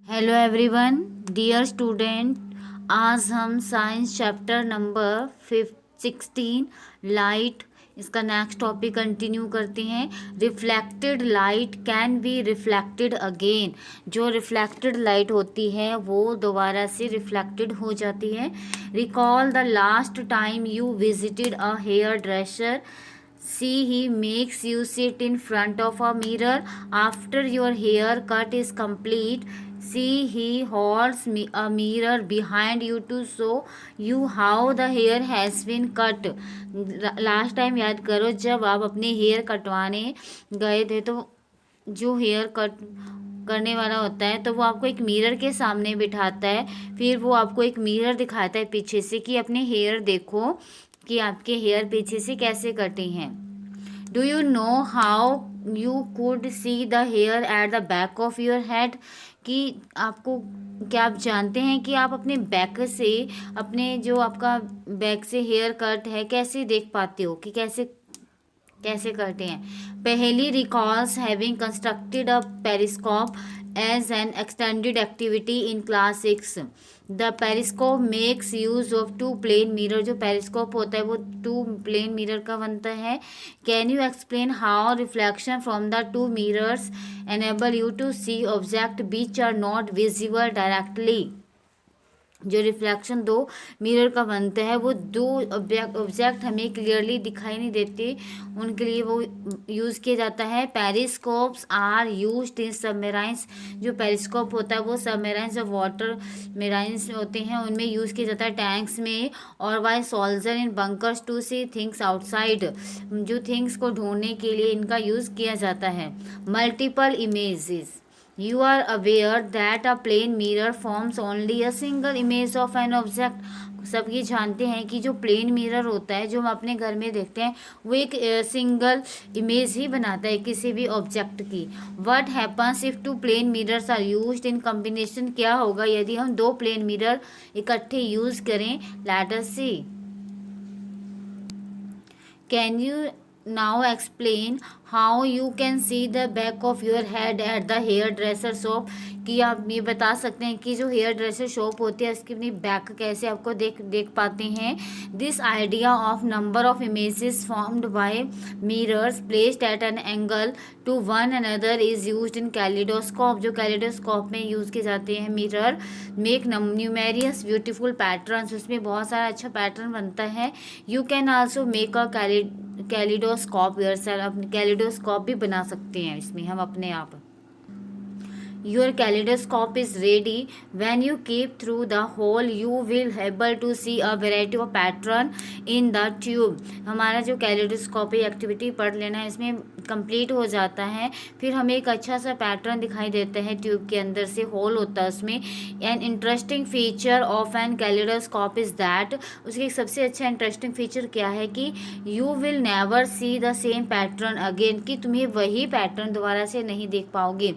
Hello everyone, dear student. आज हम science chapter number 16 light इसका नेक्स्ट टॉपिक कंटिन्यू करते हैं। Reflected light can be reflected again. जो रिफ्लेक्टेड लाइट होती है वो दोबारा से रिफ्लेक्टेड हो जाती है। Recall the last time you visited a hairdresser. See, he makes you sit in front of a mirror after your haircut is complete. See, he holds a mirror behind you to show you how the hair has been cut. Last time याद करो जब आप अपने hair कटवाने गए थे तो जो हेयर कट करने वाला होता है तो वो आपको एक मिरर के सामने बिठाता है। फिर वो आपको एक मिरर दिखाता है पीछे से कि अपने हेयर देखो कि आपके हेयर पीछे से कैसे कटे हैं। Do you know how you could see the hair at the back of your head. कि आपको क्या आप जानते हैं कि आप अपने बैक से अपने जो आपका बैक से हेयर कट है कैसे देख पाते हो कि कैसे कैसे करते हैं। पहली recalls having constructed a periscope as an extended activity in class 6। The periscope makes use of two plane mirror. जो पेरिस्कोप होता है वो टू प्लेन मिरर का बनता है। Can you explain how reflection from the two mirrors enable you to see object which are not visible directly. जो reflection दो mirror का बनता है वो दो ऑब्जेक्ट हमें क्लियरली दिखाई नहीं देते, उनके लिए वो यूज़ किया जाता है। Periscopes are used in submarines. जो पेरिस्कोप होता है वो सबमेराइंस जो वाटर मेराइंस होते हैं उनमें यूज़ किया जाता है, टैंक्स में। और why soldier in bunkers to see things outside. जो थिंग्स को ढूंढने के लिए इनका यूज़ किया जाता है। Multiple images. You are aware that a plane mirror forms only a single image of an object. सब ये जानते हैं कि जो प्लेन मिरर होता है जो हम अपने घर में देखते हैं वो एक सिंगल इमेज ही बनाता है किसी भी ऑब्जेक्ट की। What happens if two plane mirrors are used in combination? क्या होगा यदि हम दो प्लेन मिरर इकट्ठे यूज करें। Let us see. Can you now explain how you can see the back of your head at the hairdresser shop? कि आप ये बता सकते हैं कि जो हेयर ड्रेसर शॉप होती है उसकी अपनी बैक कैसे आपको देख पाते हैं। This idea of number of images formed by mirrors placed at an angle to one another is used in kaleidoscope. जो कैलिडोस्कोप में यूज़ किए जाते हैं mirror make numerous beautiful patterns. उसमें बहुत सारा अच्छा पैटर्न बनता है। You can also make a kaleidoscope yourself. अपने कैलिडोस्कोप भी बना सकते हैं इसमें हम अपने आप। Your kaleidoscope is ready. When you keep through the hole, you will able to see a variety of pattern in the tube. हमारा जो कैलिडोस्कोप एक्टिविटी पढ़ लेना है इसमें कंप्लीट हो जाता है। फिर हमें एक अच्छा सा पैटर्न दिखाई देता है ट्यूब के अंदर से, होल होता है उसमें। An interesting feature of an kaleidoscope is that. उसके एक सबसे अच्छा इंटरेस्टिंग फीचर क्या है कि you will never see the same pattern again. कि तुम्हें वही पैटर्न दोबारा से नहीं देख पाओगे।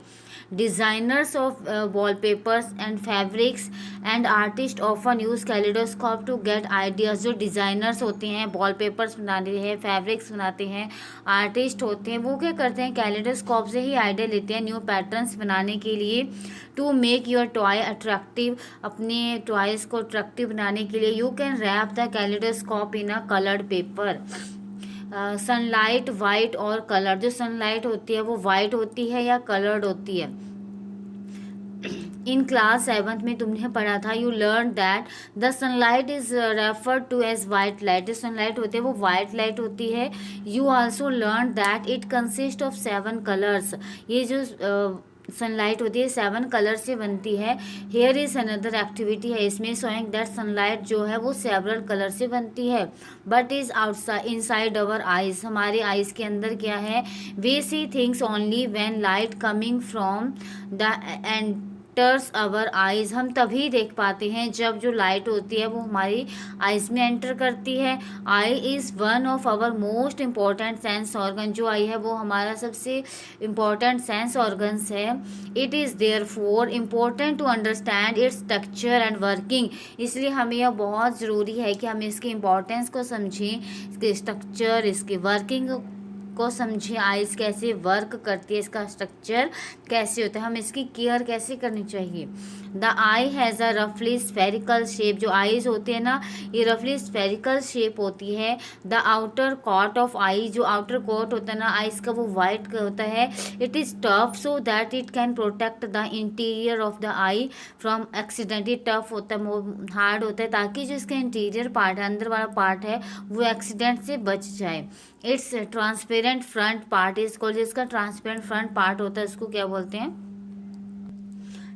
Designers of wallpapers and fabrics and artists often use kaleidoscope to get ideas. जो डिज़ाइनर्स होते हैं वॉलपेपर्स बनाते हैं, फैब्रिक्स बनाते हैं, आर्टिस्ट होते हैं, वो क्या करते हैं कैलिडोस्कोप से ही आइडिया लेते हैं न्यू पैटर्न्स बनाने के लिए। To make your toy attractive. अपने टॉयज़ को अट्रैक्टिव बनाने के लिए you can wrap the kaleidoscope in a coloured paper. Sunlight white और कलर। जो सनलाइट होती है वो वाइट होती है या कलर्ड होती है। इन क्लास 7 में तुमने पढ़ा था, you learn that the sunlight is referred to as white light. जो सनलाइट होती है वो वाइट लाइट होती है। You also learn that it consist of 7 colours. ये जो सनलाइट होती है 7 कलर से बनती है। हेयर इज अनदर एक्टिविटी है इसमें शोइंग दैट सनलाइट जो है वो सेवरल कलर से बनती है but is outside inside our eyes. हमारे आइज के अंदर क्या है, we see things only when light coming from the enters our eyes. हम तभी देख पाते हैं जब जो लाइट होती है वो हमारी आइज में एंटर करती है। Eye is one of our most important sense organ. जो आई है वो हमारा सबसे इम्पॉर्टेंट सेंस ऑर्गन्स है। It is therefore important to understand its structure and working. इसलिए हमें यह बहुत ज़रूरी है कि हम इसकी इम्पोर्टेंस को समझें, इसके स्ट्रक्चर, इसकी वर्किंग को समझे, आइज कैसे वर्क करती है, इसका स्ट्रक्चर कैसे होता है, हम इसकी केयर कैसे करनी चाहिए। द आई हैज़ अ रफली स्फेरिकल शेप, जो आईज होती है ना ये रफली स्फेरिकल शेप होती है। द आउटर कॉट ऑफ आई, जो आउटर कॉट होता है ना आईज का वो वाइट होता है। It is tough so that it can protect the interior of the I from accident. ये टफ होता है, हार्ड होता है, ताकि जो इसका इंटीरियर पार्ट है, अंदर वाला पार्ट है, वो एक्सीडेंट से बच जाए। It's transparent front part is called, जिसका ट्रांसपेरेंट फ्रंट पार्ट होता है उसको क्या बोलते हैं,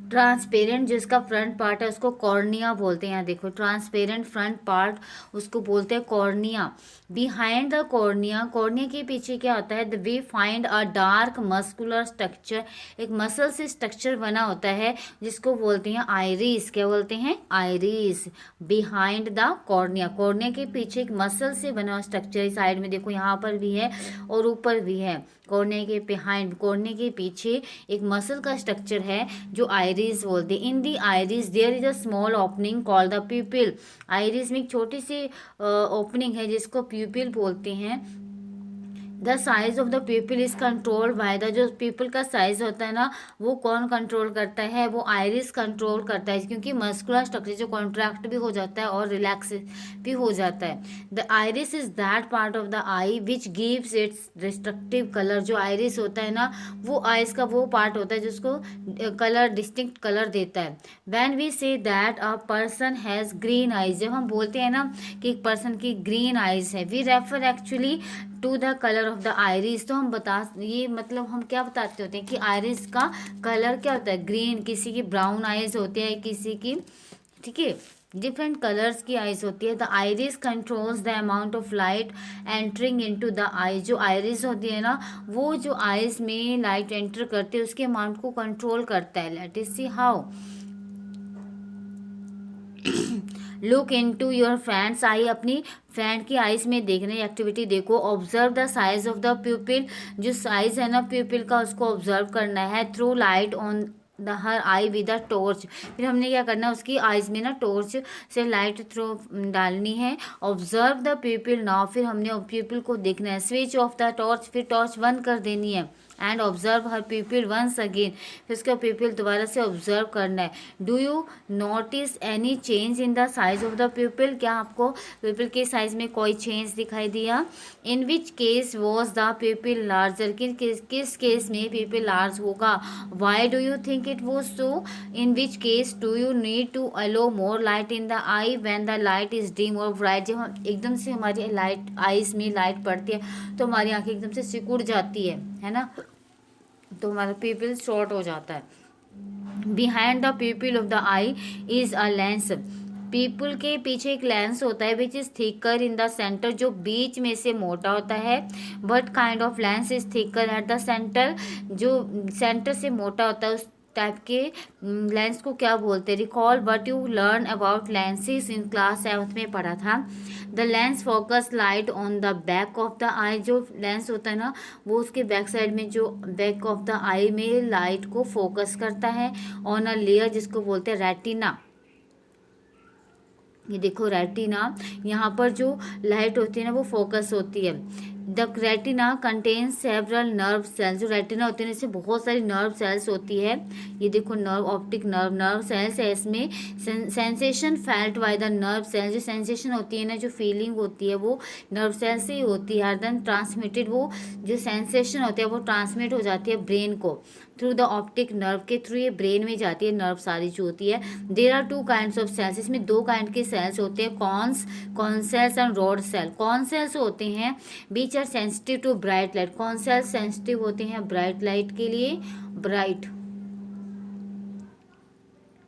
ट्रांसपेरेंट जिसका फ्रंट पार्ट है उसको कॉर्निया बोलते हैं। यहाँ देखो ट्रांसपेरेंट फ्रंट पार्ट उसको बोलते हैं cornea. Behind the cornea, cornea के पीछे क्या होता है, we find a dark muscular structure, एक मसल से स्ट्रक्चर बना होता है जिसको बोलते हैं आइरिस। क्या बोलते हैं, iris. Behind the cornea, cornea के पीछे एक मसल से बना हुआ स्ट्रक्चर, साइड में देखो यहाँ पर भी है और ऊपर भी है। कॉर्निया के बिहाइंड, कॉर्निया के पीछे एक मसल का स्ट्रक्चर है जो आइरिस बोलते हैं। In the iris there is a small opening called the pupil, iris में एक छोटी सी ओपनिंग है जिसको प्यूपिल बोलते हैं। The size of the people is control by the, जो पीपल का साइज होता है ना वो कौन कंट्रोल करता है, वो आइरिस कंट्रोल करता है, क्योंकि मस्कुलर स्ट्रक्चर जो कॉन्ट्रैक्ट भी हो जाता है और रिलैक्स भी हो जाता है। The iris is that part of the I which gives it's destructive colour, जो आइरिस होता है ना वो आइस का वो पार्ट होता है जिसको कलर, डिस्टिंक्ट कलर देता है। When we say that a person has green eyes, जब हम बोलते हैं ना कि एक पर्सन की ग्रीन आइज है, we refer actually to the colour of the iris, तो हम बता, ये मतलब हम क्या बताते होते हैं कि आइरिस का कलर क्या होता है, ग्रीन, किसी की ब्राउन आइज होती है, किसी की, ठीक है, डिफरेंट कलर्स की आइज होती है। The iris controls the amount of light entering into the eye, जो आइरिस होती है ना वो जो आइज में लाइट एंटर करती है उसके अमाउंट को कंट्रोल करता है। Let us see how. Look into your friends I, अपनी फ्रेंड की आइज में देखने एक्टिविटी देखो। Observe the size of the प्यूपिल, जो साइज है ना प्यूपिल का उसको ऑब्जर्व करना है। Through light on the her I with a torch, फिर हमने क्या करना है उसकी आइज में ना टॉर्च से लाइट थ्रो डालनी है। ऑब्जर्व द प्यूपिल नाउ, फिर हमने प्यूपिल को देखना है। स्विच ऑफ द टॉर्च, फिर टॉर्च बंद कर देनी है। And observe her pupil once again, फिर उसका पीपल दोबारा से ऑब्जर्व करना है। Do you notice any change in the size of the pupil, क्या आपको पीपल के साइज में कोई चेंज दिखाई दिया। In which case was the pupil larger, किस केस में पीपल लार्ज होगा। Why do you think it was so. In which case do you need to allow more light in the eye when the light is dim or bright, जब हम एकदम से हमारी light eyes में light पड़ती है तो हमारी आंखें एकदम से सिकुड़ जाती है ना, तो हमारा पीपल शॉर्ट हो जाता है। Behind the people of the I is a lens, people के पीछे एक लेंस होता है which is thicker in the centre, जो बीच में से मोटा होता है। But kind of lens is thicker at the centre, जो सेंटर से मोटा होता है उस टाइप के लेंस को क्या बोलते हैं। Recall what you learn about lenses in class 7th में पढ़ा था। The lens focus light on the back of the eye, जो लेंस होता है ना वो उसके बैक साइड में जो बैक ऑफ द आई में लाइट को फोकस करता है। ऑन अ लेयर जिसको बोलते हैं रेटिना, ये देखो रेटिना, यहाँ पर जो लाइट होती है ना वो फोकस होती है। The retina contains several nerve cells, जो रेटिना होती है इसमें बहुत सारी नर्व सेल्स होती है। ये देखो नर्व, ऑप्टिक नर्व सेल्स है इसमें। Sensation felt by the nerve cells, जो सेंसेशन होती है ना, जो फीलिंग होती है वो नर्व सेल से ही होती है। देन ट्रांसमिटेड, वो जो सेंसेशन होती है वो ट्रांसमिट हो जाती है ब्रेन को थ्रू द ऑप्टिक नर्व के थ्रू, ये ब्रेन में जाती है नर्व सारी जो होती है। There are 2 kinds of cells, इसमें 2 काइंड के सेल्स होते हैं, cone cells and rod cell. Cone cells होते हैं which are sensitive to bright light, कौन सेल्स सेंसिटिव होते हैं ब्राइट लाइट के लिए, ब्राइट,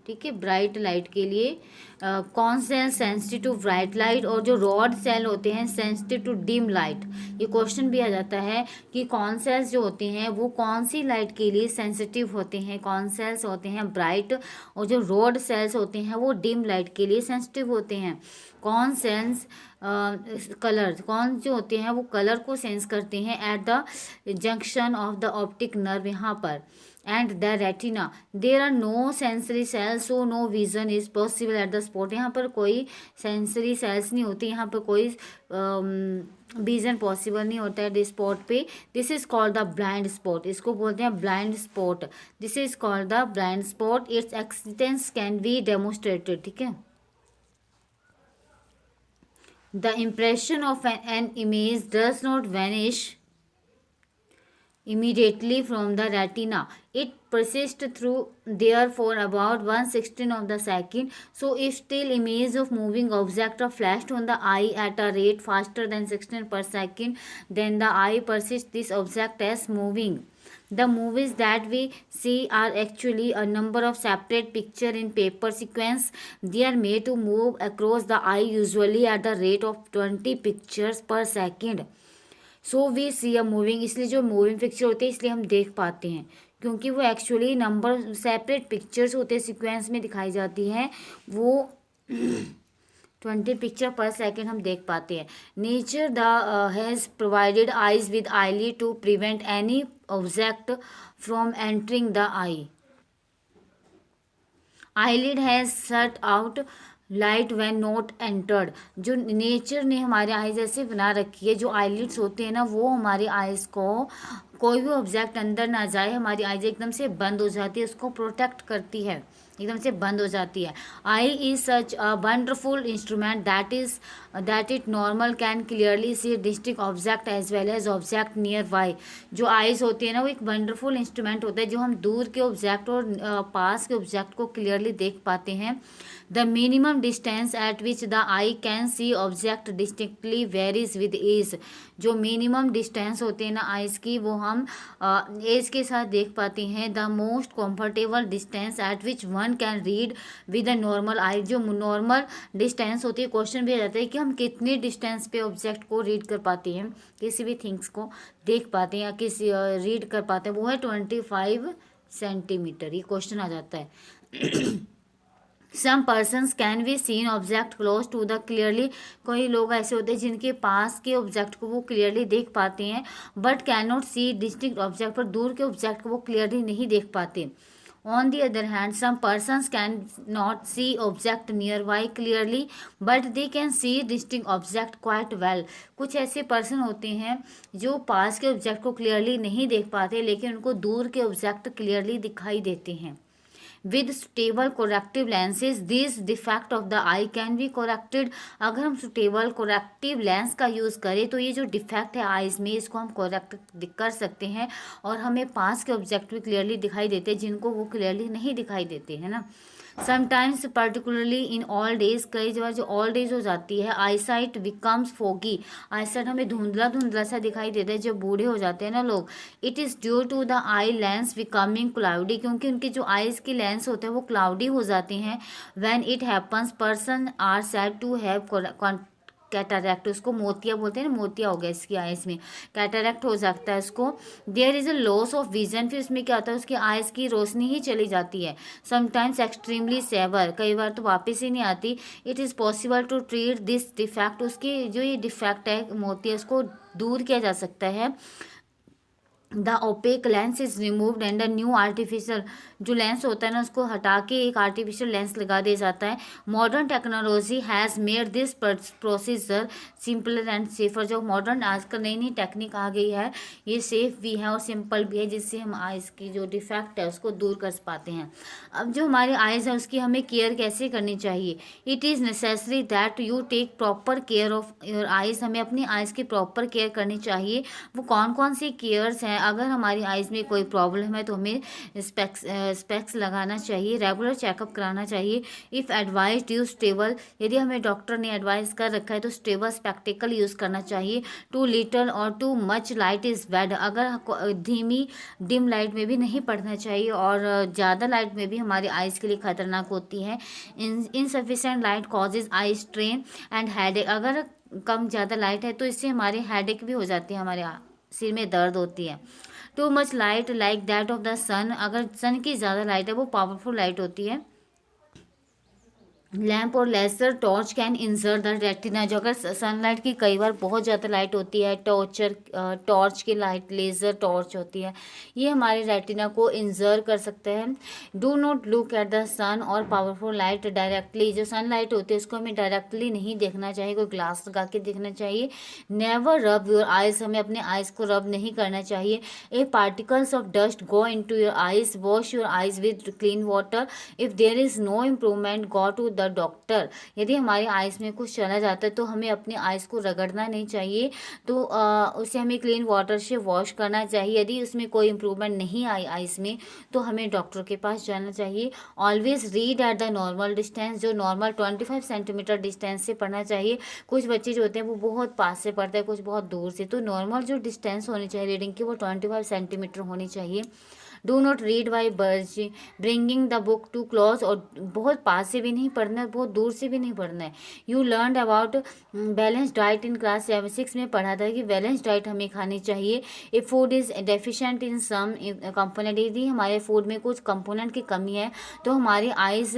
ठीक है, ब्राइट लाइट के लिए। कौन cell sensitive to bright light, और जो रॉड सेल होते हैं सेंसिटिव टू डिम लाइट। ये क्वेश्चन भी आ जाता है कि कौन सेल्स जो होते हैं वो कौन सी लाइट के लिए सेंसिटिव होते हैं। कौन सेल्स होते हैं ब्राइट, और जो रॉड सेल्स होते हैं वो डिम लाइट के लिए सेंसिटिव होते हैं। कौन सेंस कलर, कौन जो होते हैं वो कलर को सेंस करते हैं at the junction of the optic nerve, यहाँ पर and the retina there are no sensory cells, so no vision is possible at the spot. यहाँ पर कोई सेंसरी सेल्स नहीं होती, यहाँ पर कोई विजन पॉसिबल नहीं होता है स्पॉट पे। This is called the blind spot, इसको बोलते हैं blind spot. This is called the blind spot, it's existence can be demonstrated. ठीक है। The impression of an image does not vanish immediately from the retina. It persists through there for about 1/16 of the second. So if still image of moving object are flashed on the eye at a rate faster than 16 per second, then the eye perceives this object as moving. The movies that we see are actually a number of separate picture in paper sequence. They are made to move across the eye usually at the rate of 20 pictures per second. So we see a moving, इसलिए जो moving picture होते हैं इसलिए हम देख पाते हैं, क्योंकि वो एक्चुअली नंबर सेपरेट पिक्चर्स होते हैं, सिक्वेंस में दिखाई जाती हैं, वो 20 पिक्चर पर सेकेंड हम देख पाते हैं। Nature the has provided eyes with eyelid to prevent any object from entering the eye. Eyelid has shut out light when not entered. जो नेचर ने हमारे आईज ऐसे बना रखी है, जो आईलिड्स होते हैं ना, वो हमारी आईज को कोई भी ऑब्जेक्ट अंदर ना जाए, हमारी आईज एकदम से बंद हो जाती है, उसको प्रोटेक्ट करती है, एकदम से बंद हो जाती है। Eye is such a wonderful instrument that it normal can clearly see distinct object as well as object near by. जो आइज होती है ना, वो एक वंडरफुल इंस्ट्रूमेंट होता है, जो हम दूर के ऑब्जेक्ट और पास के ऑब्जेक्ट को क्लियरली देख पाते हैं। The minimum distance at which the eye can see object distinctly varies with age. जो मिनिमम डिस्टेंस होते हैं ना आइज की, वो हम एज के साथ देख पाते हैं। The most comfortable distance at which one can read with a normal eye. जो नॉर्मल डिस्टेंस होती है, क्वेश्चन भी आ जाता है कि हम कितनी डिस्टेंस पे ऑब्जेक्ट को रीड कर पाते हैं, किसी भी थिंग्स को देख पाते हैं या किसी रीड कर पाते हैं, वो है 25 सेंटीमीटर। ये क्वेश्चन आ जाता है। Some persons can be seen object close to the clearly. कोई लोग ऐसे होते हैं जिनके पास के ऑब्जेक्ट को वो क्लियरली देख पाते हैं, but can not see distinct object, पर दूर के ऑब्जेक्ट को वो क्लियरली नहीं देख पाते। On the other hand, some persons can not see object nearby clearly, but they can see distinct object quite well. कुछ ऐसे पर्सन होते हैं जो पास के ऑब्जेक्ट को क्लियरली नहीं देख पाते, लेकिन उनको दूर के ऑब्जेक्ट क्लियरली दिखाई देते हैं। With suitable corrective lenses this defect of the eye can be corrected. अगर हम सुटेबल कोरेक्टिव लेंस का यूज़ करें तो ये जो डिफेक्ट है आइज़ में, इसको हम कोरेक्ट कर सकते हैं, और हमें पास के ऑब्जेक्ट भी क्लियरली दिखाई देते हैं, जिनको वो क्लियरली नहीं दिखाई देते हैं ना। Sometimes particularly in old age, कई बार जो ओल्ड एज हो जाती है, आईसाइट बिकम्स फोगी। आईसाइट हमें धुंधला धुंधला सा दिखाई देता है जब बूढ़े हो जाते हैं ना लोग। It is due to the eye lens becoming cloudy, क्योंकि उनके जो आइज़ की लेंस होते हैं वो क्लाउडी हो जाते हैं। When it happens person are said to have cataract, उसको मोतिया बोलते हैं ना, मोतिया हो गया इसकी आइज में, कैटारैक्ट हो सकता है उसको। There is a loss of vision, फिर उसमें क्या होता है, उसकी आइज की रोशनी ही चली जाती है। समटाइम्स एक्सट्रीमली सेवर, कई बार तो वापस ही नहीं आती। It is possible to treat this defect, उसकी जो ये डिफेक्ट है मोतिया, उसको दूर किया जा सकता है। The OPEC lens is removed and a new artificial, जो लेंस होता है ना उसको हटा के एक आर्टिफिशियल लेंस लगा दिया जाता है। Modern technology has made this procedure simpler and safer. जो मॉडर्न आजकल नई नई टेक्निक आ गई है, ये सेफ भी है और सिंपल भी है, जिससे हम आइज़ की जो डिफेक्ट है उसको दूर कर पाते हैं। अब जो हमारी आइज़ है उसकी हमें केयर कैसे करनी चाहिए। It is necessary that you take proper care of your eyes, हमें अपनी आइज़ की प्रॉपर केयर करनी चाहिए। वो कौन कौन सी केयर्स हैं, अगर हमारी आइज़ में कोई प्रॉब्लम है तो हमें स्पेक्स लगाना चाहिए, रेगुलर चेकअप कराना चाहिए। इफ़ एडवाइज यूज स्टेबल, यदि हमें डॉक्टर ने एडवाइस कर रखा है तो स्टेबल स्पेक्टिकल यूज़ करना चाहिए। टू लिटल और to much light is bad, अगर धीमी डिम लाइट में भी नहीं पढ़ना चाहिए, और ज़्यादा लाइट में भी हमारी आइज़ के लिए खतरनाक होती है। Insufficient light causes eye strain and headache, अगर कम ज़्यादा लाइट है तो इससे हमारे हेडेक भी हो जाती है, हमारे सिर में दर्द होती है। Too much light like that of the sun, अगर सन की ज़्यादा लाइट है, वो पावरफुल लाइट होती है, लैम्प और laser torch can injure the retina. जो अगर सनलाइट की कई बार बहुत ज़्यादा लाइट होती है, टॉर्च की लाइट, लेज़र टॉर्च होती है, ये हमारे रेटिना को इंजर कर सकते हैं। Do not look at the sun or powerful light directly. जो सनलाइट होती है उसको हमें डायरेक्टली नहीं देखना चाहिए, कोई ग्लास लगा के देखना चाहिए। नेवर रब योर आइज, हमें अपने आइज़ को रब नहीं करना चाहिए। A particles of dust go into your eyes, wash your eyes with clean water. If there is no improvement go to the doctor. यदि हमारे आइज़ में कुछ चला जाता है तो हमें अपने आइज़ को रगड़ना नहीं चाहिए, तो उसे हमें क्लीन वाटर से वॉश करना चाहिए। यदि उसमें कोई इम्प्रूवमेंट नहीं आई आइज़ में तो हमें डॉक्टर के पास जाना चाहिए। Always read at the normal distance, जो नॉर्मल 25 सेंटीमीटर डिस्टेंस से पढ़ना चाहिए। कुछ बच्चे जो होते हैं वो बहुत पास से पढ़ते हैं, कुछ बहुत दूर से, तो नॉर्मल जो डिस्टेंस होनी चाहिए रीडिंग की वो 25 सेंटीमीटर होनी चाहिए। Do not read by bringing the book too close, और बहुत पास से भी नहीं पढ़ना है, बहुत दूर से भी नहीं पढ़ना है। You learn about balance diet in class 6 में पढ़ा था कि बैलेंस डाइट हमें खानी चाहिए। If food is deficient in some component, यदि हमारे फूड में कुछ कंपोनेंट की कमी है तो हमारी आइज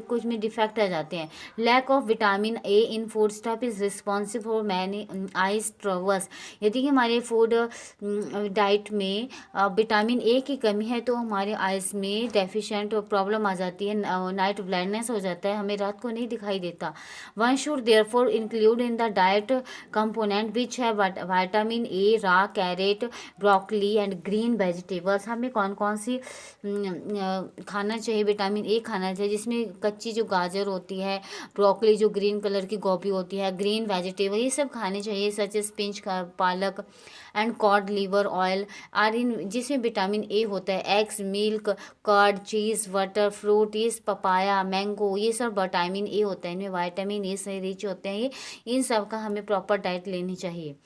कुछ में डिफेक्ट आ जाते हैं। Lack of vitamin A in foodstuff is responsible for many eyes troubles. यदि हमारे फूड डाइट में विटामिन ए की कमी है तो हमारे आइज़ में डेफिशिएंट प्रॉब्लम आ जाती है, नाइट ब्लाइंडनेस हो जाता है, हमें रात को नहीं दिखाई देता। One should therefore include in the diet component which है vitamin A, raw carrot, broccoli and green vegetables. हमें कौन कौन सी खाना चाहिए, विटामिन ए खाना चाहिए जिसमें कच्ची जो गाजर होती है, ब्रोकली जो ग्रीन कलर की गोभी होती है, ग्रीन वेजिटेबल, ये सब खाने चाहिए, सच एज स्पिंच, पालक and cod liver oil are in, जिसमें विटामिन ए होता है। Eggs, milk, curd, cheese, butter, fruit, ये पपाया, मैंगो, ये सब विटामिन ए होता है, इनमें विटामिन ए से रिच होते हैं ये। इन सब का हमें प्रॉपर डाइट लेनी चाहिए।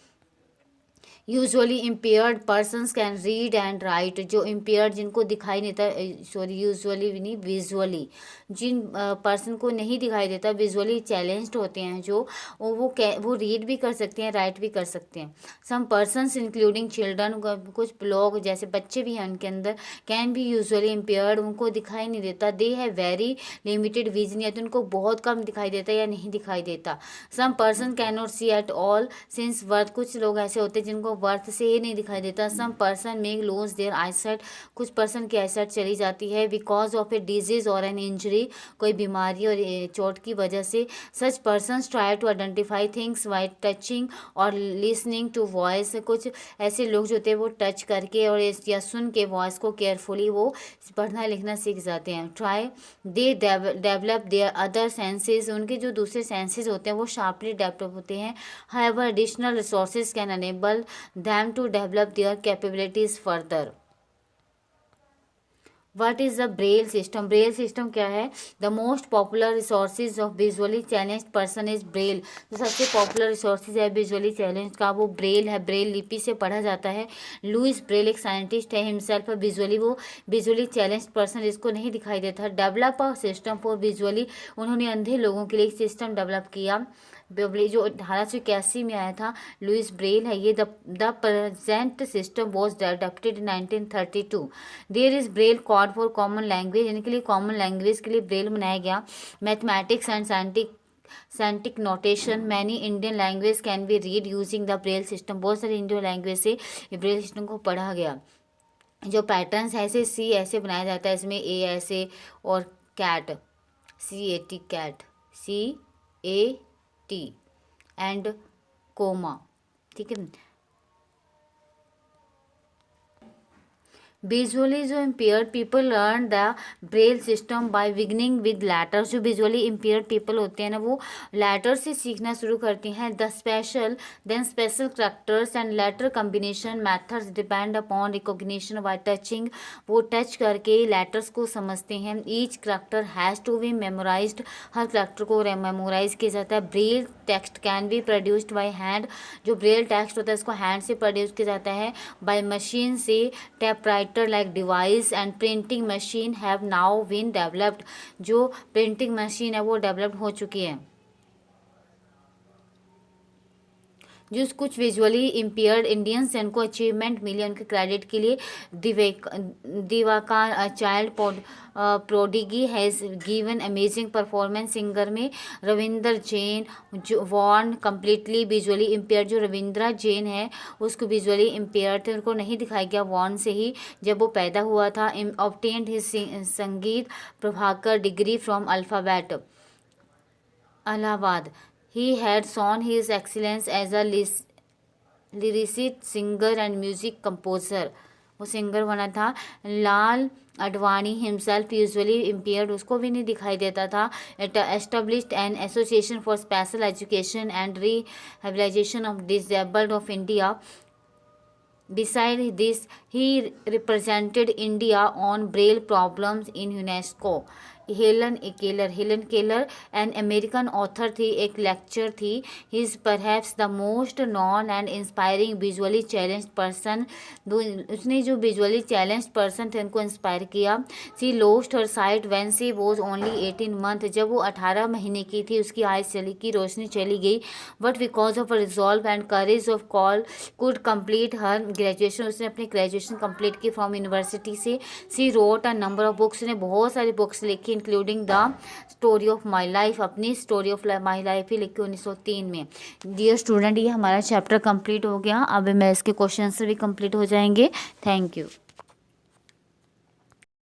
Usually impaired persons can read and right, जो इम्पेयर्ड जिनको दिखाई नहीं देता, सॉरी यूजुअली भी नहीं, विजुअली, जिन पर्सन को नहीं दिखाई देता, विजुअली चैलेंज्ड होते हैं जो, वो रीड भी कर सकते हैं, राइट भी कर सकते हैं। सम पर्सनस इंक्लूडिंग चिल्ड्रन, कुछ लोग जैसे बच्चे भी हैं उनके अंदर, कैन बी यूजुअली इम्पेयर्ड, उनको दिखाई नहीं देता। They have very limited vision, या तो उनको बहुत कम दिखाई देता है या नहीं दिखाई देता। Some person can not see at all since birth, कुछ लोग ऐसे होते हैं जिनको बर्थ से ही नहीं दिखाई देता। Some person may lose their eyesight, कुछ पर्सन की आईसाइट चली जाती है बिकॉज ऑफ ए डिजीज और एन इंजरी, कोई बीमारी और चोट की वजह से। Such person try to identify things by touching और लिसनिंग टू वॉइस, कुछ ऐसे लोग जो होते हैं वो टच करके और या सुन के वॉइस को केयरफुली वो पढ़ना लिखना सीख जाते हैं। Try they develop their other senses, उनके जो दूसरे सेंसेस होते हैं वो शार्पली डेवलप होते हैं। However additional resources can enable them to develop their capabilities further. What is the Braille system? Braille system क्या है? The most popular resources of visually challenged person is Braille. जो सबसे popular resources है visually challenge का वो Braille है, Braille लिपि से पढ़ा जाता है। लुइस ब्रेल एक साइंटिस्ट है, हिमसेल्फ विजुअली, वो विजुअली चैलेंज पर्सन जिसको नहीं दिखाई देता। Develop a system for visually, उन्होंने अंधे लोगों के लिए एक सिस्टम डेवलप किया जो 1881 में आया था। लुइस ब्रेल है ये। The present system was adopted in 1932। There is Braille code for common language, इनके लिए कॉमन लैंग्वेज के लिए ब्रेल बनाया गया। Mathematics and scientific notation, many Indian language can be read using the Braille system, बहुत सारे इंडियन लैंग्वेज से Braille system को पढ़ा गया। जो पैटर्न्स है ऐसे सी ऐसे बनाया जाता है, इसमें ए ऐसे और cat, CAT cat, CAT and comma, ठीक है। विजुअली जो impaired people learn the Braille system by beginning with letters, जो विजुअली इम्पेयर्ड पीपल होते हैं ना वो लेटर से सीखना शुरू करते हैं। The special characters and letter combination methods depend upon recognition by touching, वो टच करके लेटर्स को समझते हैं। Each character has to be memorised, हर करेक्टर को मेमोराइज किया जाता है। Braille text can be produced by hand, जो ब्रेल टेक्स्ट होता है उसको हैंड से प्रोड्यूस किया जाता है। बाय मशीन से typewriter like device and printing machine have now been developed, जो प्रिंटिंग मशीन है वो डेवलप हो चुकी है। जो कुछ विजुअली इम्पेयर्ड इंडियंस जिनको अचीवमेंट मिली उनके क्रेडिट के लिए Diwakar child prodigy has given amazing performance singer में रविंदर जैन जो वॉर्न कम्प्लीटली विजुअली इम्पेयर्ड, जो रविंद्रा जैन है उसको विजुअली इम्पेयर्ड थे, उनको नहीं दिखाया गया वॉर्न से ही जब वो पैदा हुआ था। Obtained his Sangeet Prabhakar degree from alphabet Allahabad. He had shown his excellence as a lyricist singer and music composer, वो सिंगर बना था। Lal Advani himself visually impaired, उसको भी नहीं दिखाई देता था। Established an association for special education and rehabilitation of disabled of India. Besides this, he represented India on Braille problems in UNESCO. Helen Keller an American author थी, एक लेक्चर थी। He is perhaps the most known and inspiring visually challenged person, उसने जो visually challenged person थे उनको inspire किया। She lost her sight when she was only 18 month, जब वो 18 महीने की थी उसकी आइज चली की रोशनी चली गई। But because of resolve and courage of call could complete her graduation, उसने अपनी ग्रेजुएशन कंप्लीट की फ्रॉम यूनिवर्सिटी से। She wrote a number of books, ने बहुत सारी बुक्स लिखी including the story of my life, अपनी स्टोरी ऑफ माई लाइफ ही लिखी 1903 में। डियर स्टूडेंट, ये हमारा चैप्टर कंप्लीट हो गया। अब मैं इसके क्वेश्चन से भी कंप्लीट हो जाएंगे। Thank you.